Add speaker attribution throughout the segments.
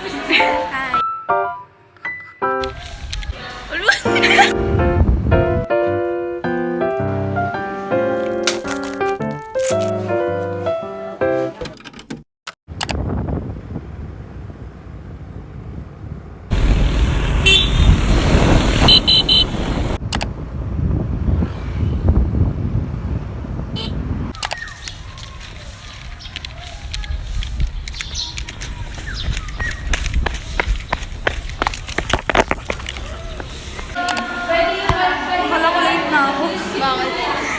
Speaker 1: Hi.
Speaker 2: Akala ko late na ako.
Speaker 1: Bakit?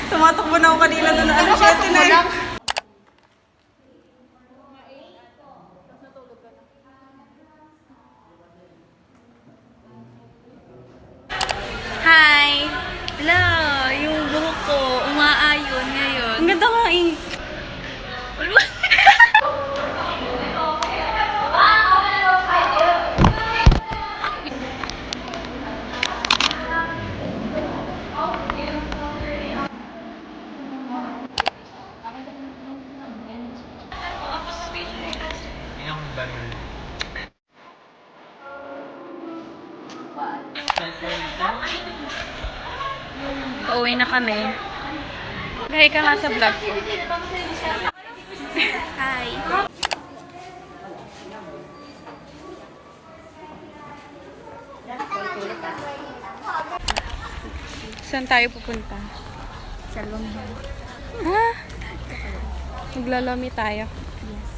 Speaker 2: Tumatakbo na ako kanina doon na ano siya, tinay.
Speaker 1: Hi! Hello! Yung buhok ko, umaayon ngayon.
Speaker 2: Ang ganda nga eh.
Speaker 1: Pauwi na kami. Gaya ka nga sa vlog ko. Hi!
Speaker 2: Saan tayo pupunta?
Speaker 1: Sa London.
Speaker 2: Ha? Maglalami tayo.
Speaker 1: Yes.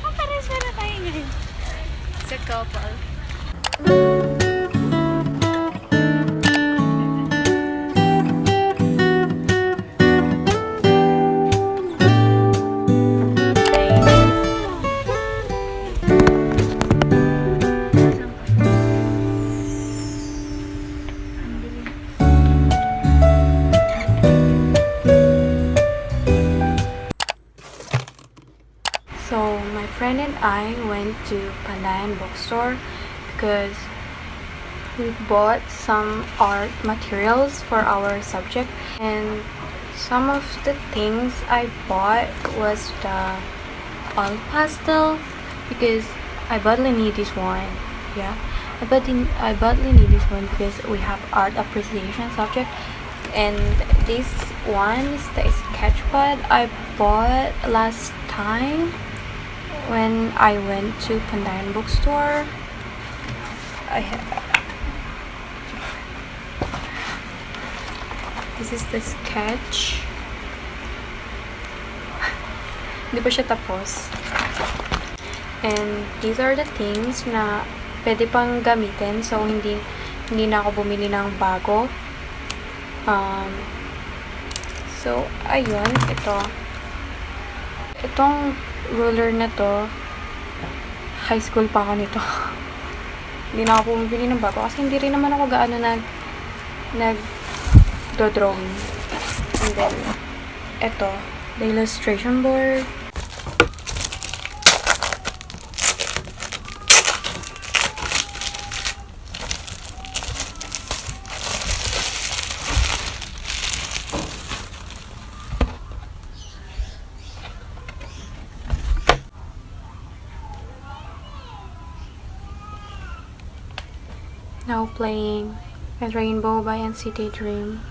Speaker 1: Oh, pares na tayo ngayon. Sa couple.
Speaker 2: So, my friend and I went to Pandayan bookstore because we bought some art materials for our subject, and some of the things I bought was the all pastel because I badly need this one. Yeah, I badly need this one because we have art appreciation subject, and this one is the sketchpad I bought last time when I went to Pandayan bookstore. This is the sketch. Hindi pa siya tapos. And these are the things na pwede pang gamitin. So, hindi na ako bumili ng bago. So, ayun. Itong ruler na to, high school pa ako nito. Hindi na ako bumibili ng bago kasi hindi rin naman ako gaano nag-drawing. And then, ito, the illustration board. Now playing with Rainbow by NCT Dream.